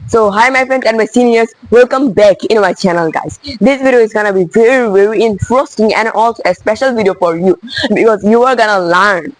So hi my friends and my seniors, welcome back in my channel guys. This video is gonna be very interesting and also a special video for you because you are gonna learn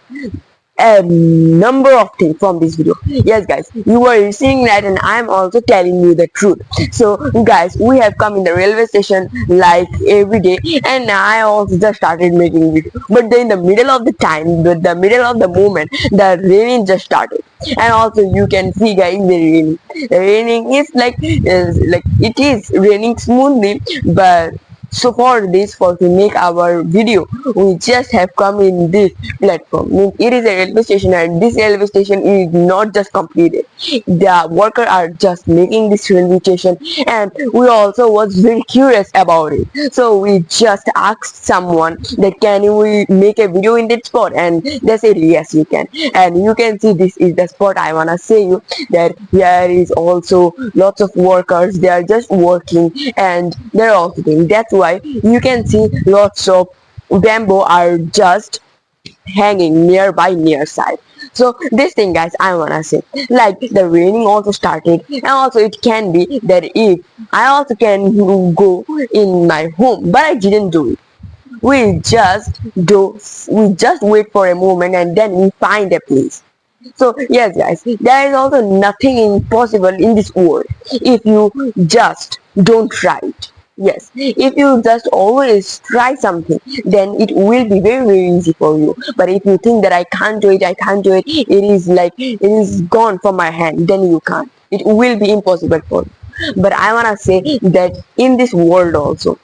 a number of things from this video. Yes guys, you are listening right and I'm also telling you the truth. So guys, we have come in the railway station like every day and I also just started making video, but then in the middle of the time, the middle of the moment, the raining just started. And also you can see guys, the raining is like it is raining smoothly, but so for this, for to make our video, we just have come in this platform. It is a railway station, and this railway station is not just completed. The workers are just making this railway station, and we also was very curious about it. So we just asked someone that can we make a video in that spot, and they said yes you can. And you can see this is the spot. I wanna say you that here is also lots of workers. They are just working, and they're also doing. That's why you can see lots of bamboo are just hanging near side. So this thing guys, I wanna say like the raining also started, and also it can be that if I also can go in my home, but I didn't do it. We just wait for a moment and then we find a place. So yes guys, there is also nothing impossible in this world if you just don't try it. Yes, if you just always try something, then it will be very easy for you. But if you think that I can't do it, it is like it is gone from my hand, then you can't. It will be impossible for you. But I wanna say that in this world also,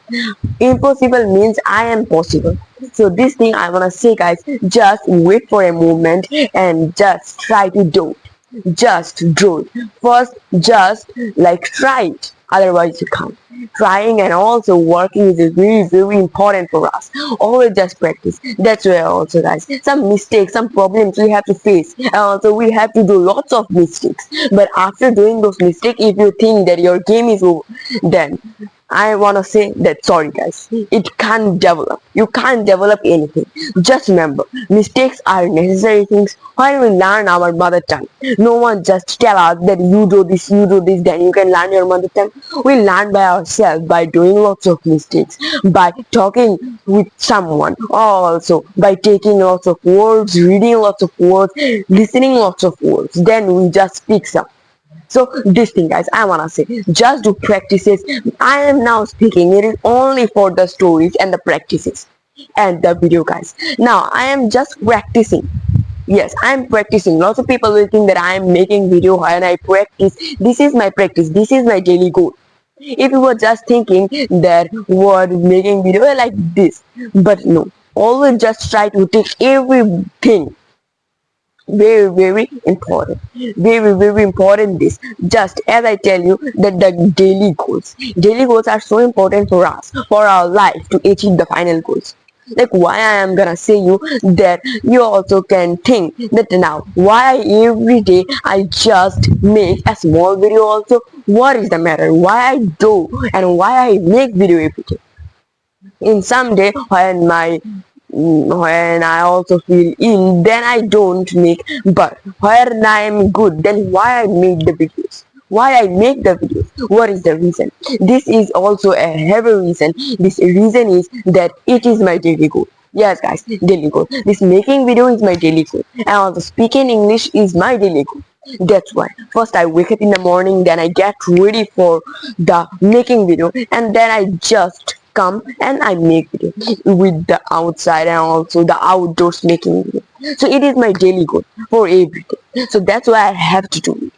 impossible means I am possible. So this thing I wanna say guys, just wait for a moment and just try to do it. Just do it. First just like try it, otherwise you can't. Trying and also working is very important for us. Always just practice. That's where also guys, some mistakes, some problems we have to face, and also we have to do lots of mistakes. But after doing those mistakes, if you think that your game is over, then I wanna say that sorry guys, it can't develop. You can't develop anything. Just remember, mistakes are necessary things when we learn our mother tongue. No one just tell us that you do this, then you can learn your mother tongue. We learn by ourselves by doing lots of mistakes, by talking with someone, or also by taking lots of words, reading lots of words, listening lots of words. Then we just speak some. So this thing guys, I wanna say just do practices. I am now speaking it is only for the stories and the practices and the video guys. Now I am just practicing. Yes, I am practicing. Lots of people will think that I am making video and I practice. This is my practice, this is my daily goal. If you were just thinking that what making video like this, but no, always just try to take everything very important, very important. This just as I tell you that the daily goals are so important for us, for our life, to achieve the final goals. Like why I am gonna say you that you also can think that now why every day I just make a small video also. What is the matter, why I do and why I make video every day? In some day when I also feel ill, then I don't make. But when I am good, then why I make the videos? Why I make the videos? What is the reason? This is also a heavy reason. This reason is that it is my daily goal. Yes guys, daily goal. This making video is my daily goal, and also speaking English is my daily goal. That's why first I wake up in the morning, then I get ready for the making video, and then I just come and I make video with the outside and also the outdoors making video. So it is my daily goal for every day. So that's why I have to do it.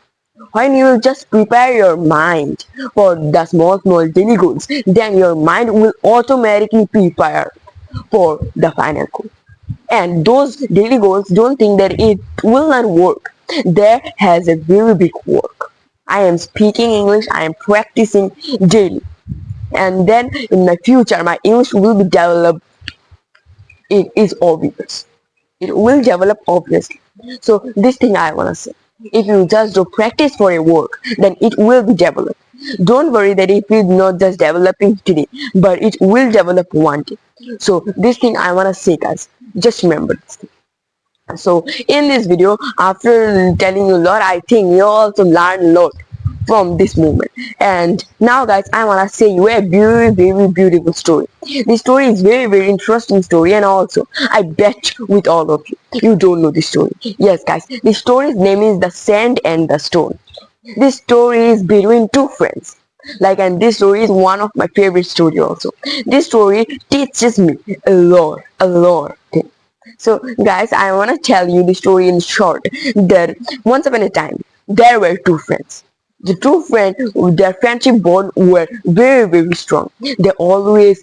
When you just prepare your mind for the small daily goals, then your mind will automatically prepare for the final goal. And those daily goals, don't think that it will not work. There has a very big work. I am speaking English, I am practicing daily, and then in my future my English will be developed. It is obvious, it will develop obviously. So this thing I want to say, if you just do practice for a work, then it will be developed. Don't worry that it is not just developing today, but it will develop one day. So this thing I want to say guys, just remember this thing. So in this video, after telling you a lot, I think you also learn a lot from this moment. And now guys, I want to say you a very very beautiful story. This story is very very interesting story, and also I bet with all of you don't know this story. Yes guys, the story's name is The Sand and the Stone. This story is between two friends. Like, and this story is one of my favorite story also. This story teaches me a lot thing. So guys, I want to tell you the story in short. That once upon a time there were two friends. The two friends, their friendship bond were very very strong. They always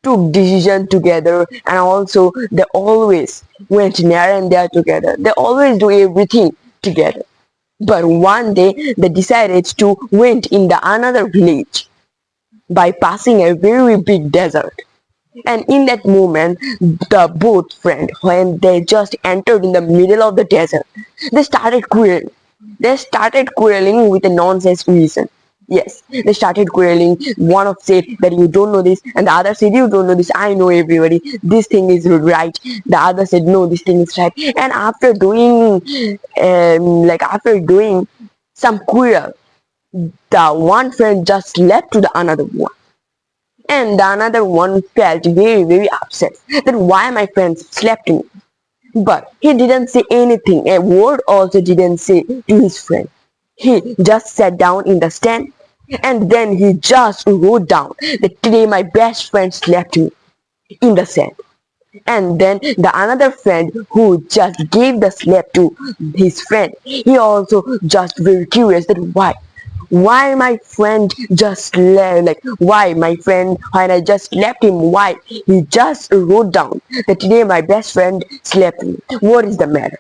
took decision together, and also they always went here and there together. They always do everything together. But one day they decided to went in the another village by passing a very big desert. And in that moment, the both friends, when they just entered in the middle of the desert, they started quarreling. They started quarreling with a nonsense reason. Yes, they started quarreling. One of said that you don't know this, and the other said you don't know this. I know everybody. This thing is right. The other said no, this thing is right. And after doing some quarrel, the one friend just left to the another one, and the another one felt very very upset that why my friend slept me. But he didn't say anything, a word also didn't say to his friend. He just sat down in the stand, and then he just wrote down that today my best friend slept me in the sand. And then the another friend who just gave the slap to his friend, he also just very curious that why my friend just left, like why my friend, when I just left him, why he just wrote down that today my best friend slept me, what is the matter.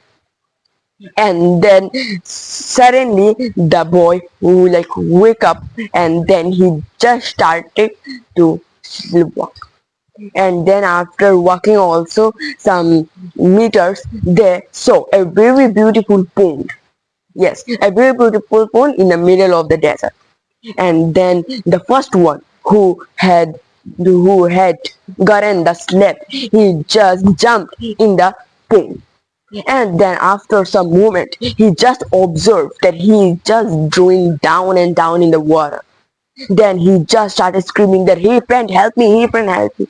And then suddenly the boy who like wake up, and then he just started to sleepwalk. And then after walking also some meters, they saw a very beautiful pond. Yes, a very beautiful pond in the middle of the desert. And then the first one who had gotten the slip, he just jumped in the pond. And then after some moment, he just observed that he is just drawing down and down in the water. Then he just started screaming that, hey friend, help me, hey friend, help me.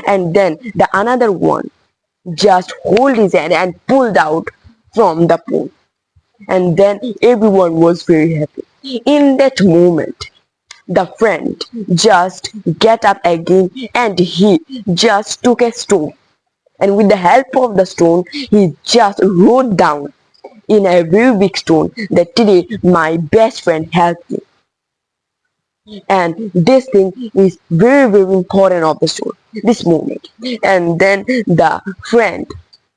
And then the another one just hold his hand and pulled out from the pool. And then everyone was very happy. In that moment, the friend just get up again, and he just took a stone, and with the help of the stone he just wrote down in a very big stone that today my best friend helped me. And this thing is very very important of the story, this moment. And then the friend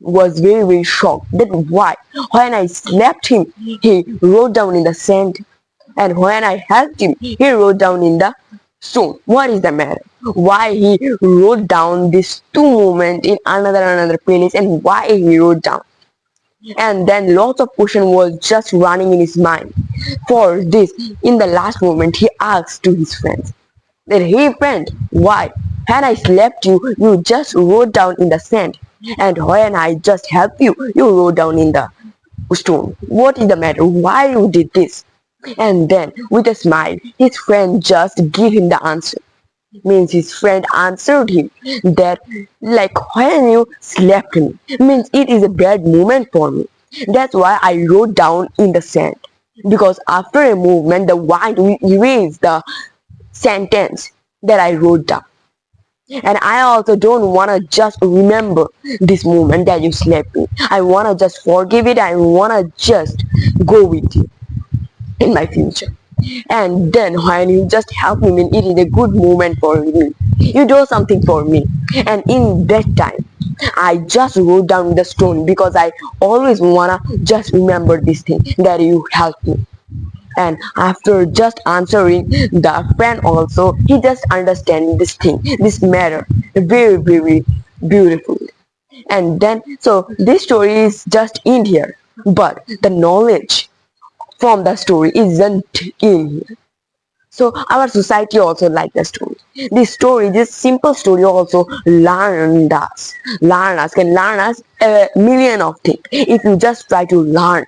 was very very shocked that why when I slapped him he wrote down in the sand, and when I helped him he wrote down in the stone. What is the matter, why he wrote down this two moment in another place, and why he wrote down. And then lots of question was just running in his mind. For this, in the last moment, he asked to his friends that, hey friend, why? When I slept you, you just wrote down in the sand. And when I just helped you, you wrote down in the stone. What is the matter? Why you did this? And then, with a smile, his friend just gave him the answer. Means his friend answered him that like when you slapped me, means it is a bad moment for me, that's why I wrote down in the sand, because after a movement the wind will erase the sentence that I wrote down. And I also don't want to just remember this moment that you slapped me. I want to just forgive it. I want to just go with you in my future. And then when you just help me, mean it is a good moment for me, you do something for me. And in that time I just wrote down the stone, because I always wanna just remember this thing that you helped me. And after just answering, the friend also, he just understand this thing, this matter very very beautifully. And then so this story is just in here, but the knowledge from the story isn't in here. So our society also like the story. This story, this simple story also can learn us a million of things if you just try to learn.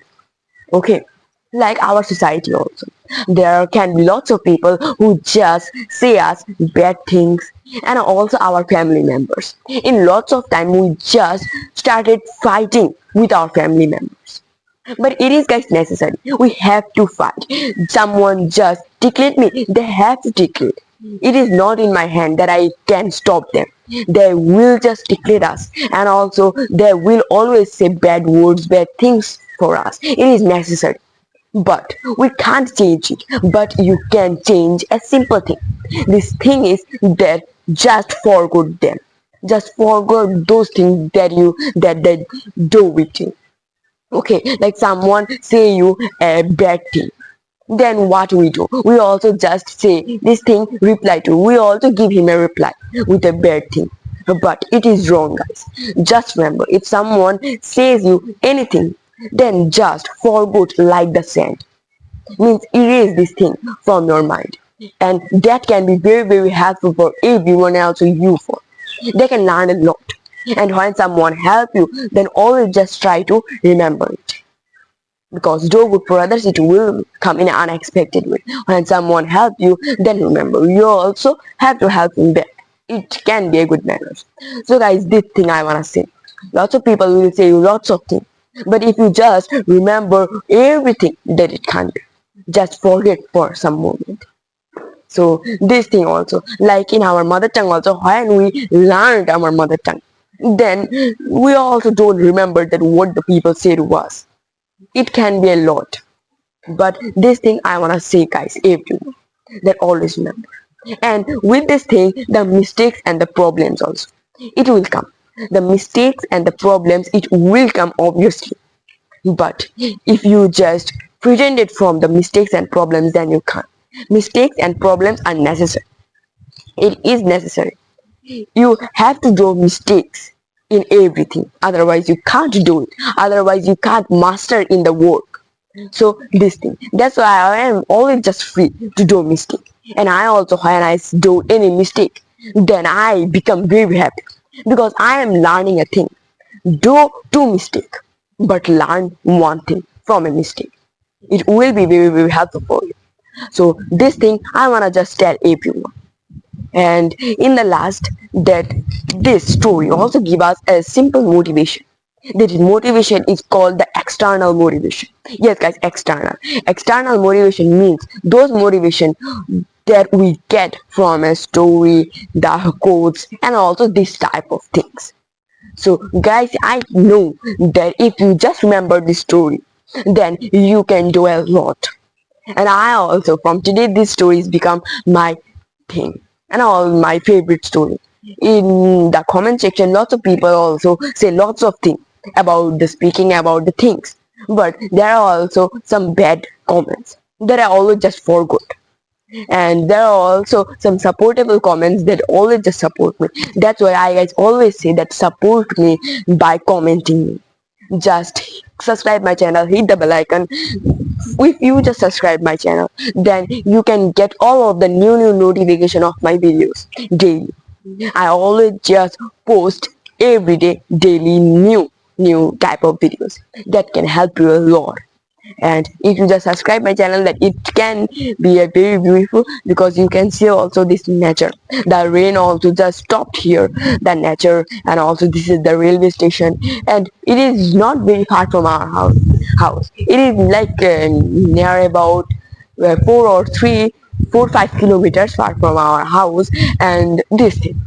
Okay. like our society also. There can be lots of people who just say us bad things, and also our family members. In lots of time we just started fighting with our family members. But it is guys necessary. We have to fight. Someone just tickle me, they have to tickle. It is not in my hand that I can stop them. They will just tickle us, and also they will always say bad words, bad things for us. It is necessary. But we can't change it. But you can change a simple thing. This thing is that just forget them. Just forget those things that they do with you. Okay, like someone say you a bad thing, then what we do, we also just say this thing, reply to, we also give him a reply with a bad thing. But it is wrong guys. Just remember, if someone says you anything, then just forget like the sand. Means erase this thing from your mind, and that can be very helpful for everyone else, you for they can learn a lot. And when someone help you, then always just try to remember it, because do good for others, it will come in an unexpected way. When someone help you, then remember you also have to help him back. It can be a good manners. So guys, this thing I want to say, lots of people will say lots of things, but if you just remember everything that it can be, just forget for some moment. So this thing also, like in our mother tongue also, when we learned our mother tongue, then we also don't remember that what the people say to us. It can be a lot. But this thing I want to say guys, everyone, that always remember. And with this thing, the mistakes and the problems also, it will come. The mistakes and the problems, it will come obviously. But if you just pretend it from the mistakes and problems, then you can't. Mistakes and problems are necessary. It is necessary. You have to do mistakes in everything. Otherwise, you can't do it. Otherwise, you can't master in the work. So this thing. That's why I am always just free to do mistake. And I also, when I do any mistake, then I become very happy, because I am learning a thing. Do two mistake, but learn one thing from a mistake. It will be very helpful for you. So this thing I wanna just tell everyone. And in the last, that this story also give us a simple motivation. That motivation is called the external motivation. Yes guys, external motivation means those motivation that we get from a story, the quotes, and also this type of things. So guys, I know that if you just remember this story, then you can do a lot. And I also, from today, this story has become my thing and all my favorite story. In the comment section, lots of people also say lots of things about the speaking about the things, but there are also some bad comments that I always just forgot. And there are also some supportable comments that always just support me. That's why I guys always say that support me by commenting me. Just subscribe my channel, hit the bell icon. If you just subscribe my channel, then you can get all of the new notification of my videos daily. I always just post every day, daily, new type of videos that can help you a lot. And if you just subscribe my channel, that it can be a very beautiful, because you can see also this nature. The rain also just stopped here, the nature, and also this is the railway station, and it is not very far from our house. It is like near about 4 or 5 kilometers far from our house. And this thing,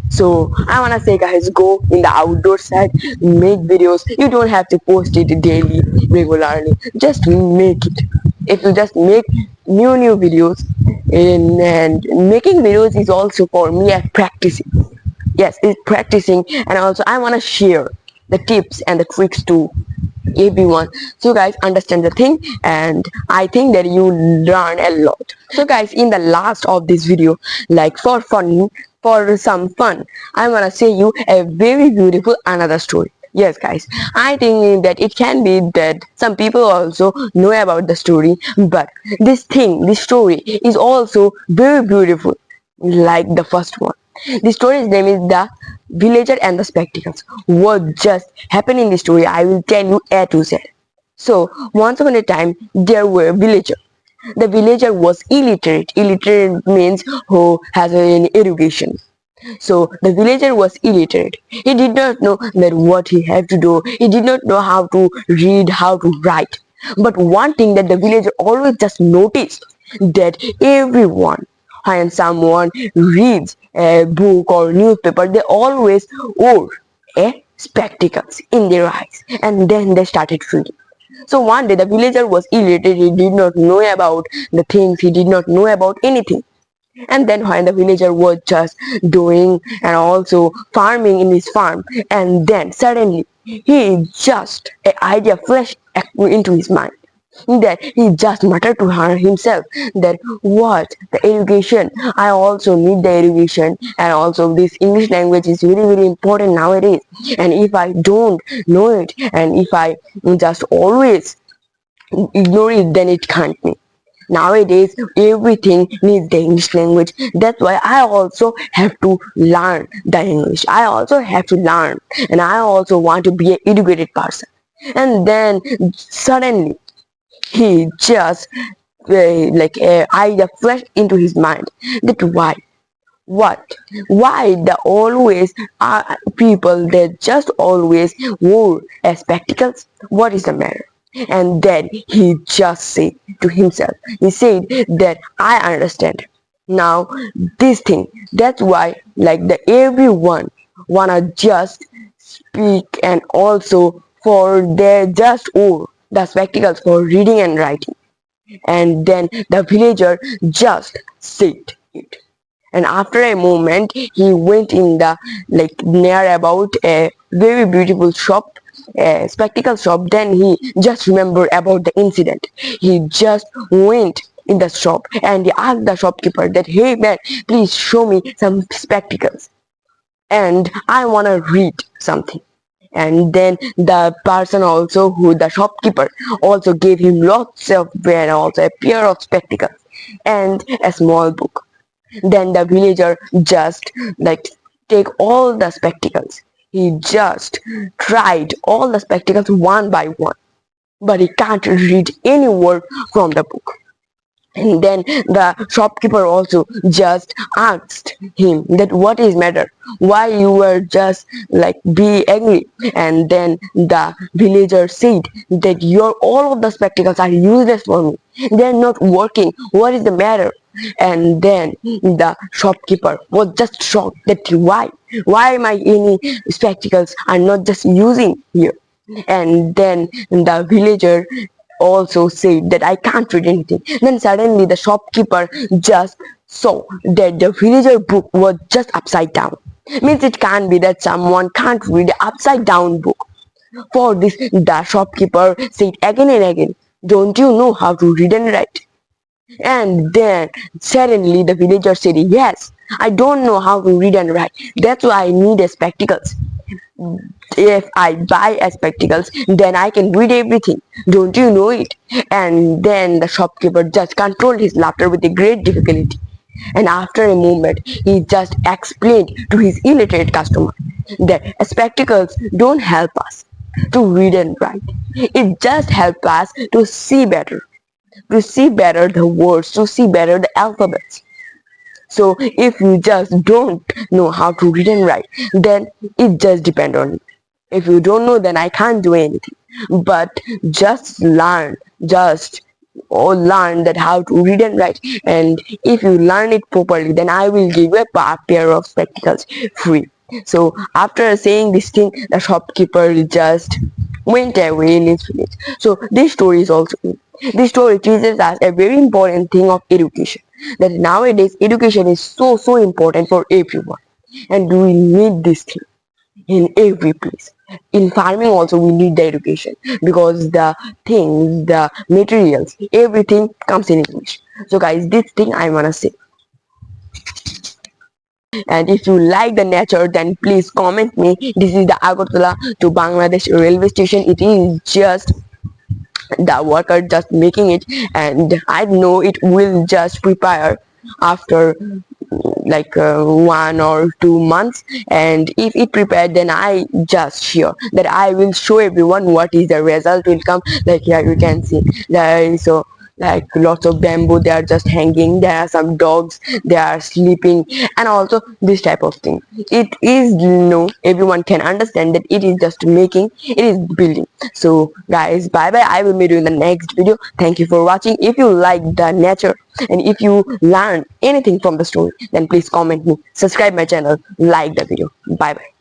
so I wanna say guys, go in the outdoor side, make videos. You don't have to post it daily, regularly, just make it. If you just make new videos, and making videos is also for me as practicing. Yes, it's practicing. And also I want to share the tips and the tricks to everyone, so guys understand the thing, and I think that you learn a lot. So guys, in the last of this video, like for fun, for some fun, I want to say you a very beautiful another story. Yes guys, I think that it can be that some people also know about the story, but this story is also very beautiful, like the first one. The story's name is The Villager and the Spectacles. What just happened in the story, I will tell you A to Z. So once upon a time there were a villager. The villager was illiterate. Illiterate means who has an education. So the villager was illiterate. He did not know that what he had to do. He did not know how to read, how to write. But one thing that the villager always just noticed, that everyone, when someone reads a book or newspaper, they always wore a spectacles in their eyes, and then they started reading. So one day the villager was illiterate. He did not know about the things. He did not know about anything. And then when the villager was just doing and also farming in his farm, and then suddenly he just an idea flashed into his mind, that he just muttered to himself that what the education, I also need the education, and also this English language is very important nowadays, and if I don't know it, and if I just always ignore it, then it can't be. Nowadays everything needs the English language. That's why I also have to learn the English. I also have to learn, and I also want to be an educated person. And then suddenly he just like idea flashed into his mind, that what why the always people that just always wore spectacles, what is the matter? And then he just said to himself, he said that I understand now this thing. That's why like the everyone wanna just speak, and also for their just wore the spectacles for reading and writing. And then the villager just said it, and after a moment he went in the like near about a very beautiful shop, a spectacle shop. Then he just remembered about the incident. He just went in the shop and he asked the shopkeeper that, hey man, please show me some spectacles, and I want to read something. And then the person also, who the shopkeeper also gave him lots of and also a pair of spectacles and a small book. Then the villager just like take all the spectacles. He just tried all the spectacles one by one, but he can't read any word from the book. And then the shopkeeper also just asked him that what is matter, why you were just like be angry. And then the villager said that your all of the spectacles are useless for me, they're not working, what is the matter? And then the shopkeeper was just shocked that why my any spectacles are not just using here. And then the villager also said that I can't read anything. Then suddenly the shopkeeper just saw that the villager book was just upside down. Means it can't be that someone can't read the upside down book. For this the shopkeeper said again and again, don't you know how to read and write? And then suddenly the villager said, yes, I don't know how to read and write. That's why I need a spectacles. If I buy a spectacles, then I can read everything. Don't you know it? And then the shopkeeper just controlled his laughter with a great difficulty. And after a moment, he just explained to his illiterate customer that spectacles don't help us to read and write. It just helps us to see better the words, to see better the alphabets. So if you just don't know how to read and write, then it just depends on you. If you don't know, then I can't do anything. But just learn, just learn that how to read and write. And if you learn it properly, then I will give you a pair of spectacles free. So after saying this thing, the shopkeeper just went away in his village. So this story is also this story teaches us a very important thing of education. That nowadays education is so important for everyone, and we need this thing in every place. In farming also we need the education, because the things, the materials, everything comes in English. So guys, this thing I wanna say. And if you like the nature, then please comment me. This is the Agartala to Bangladesh railway station. It is just the worker just making it, and I know it will just prepare after like 1 or 2 months, and if it prepared, then I just sure that I will show everyone what is the result will come. Like here you can see there is so like lots of bamboo, they are just hanging, there are some dogs, they are sleeping, and also this type of thing. It is, everyone can understand that it is just making, it is building. So guys, bye bye, I will meet you in the next video. Thank you for watching. If you like the nature and if you learn anything from the story, then please comment me, subscribe my channel, like the video. Bye bye.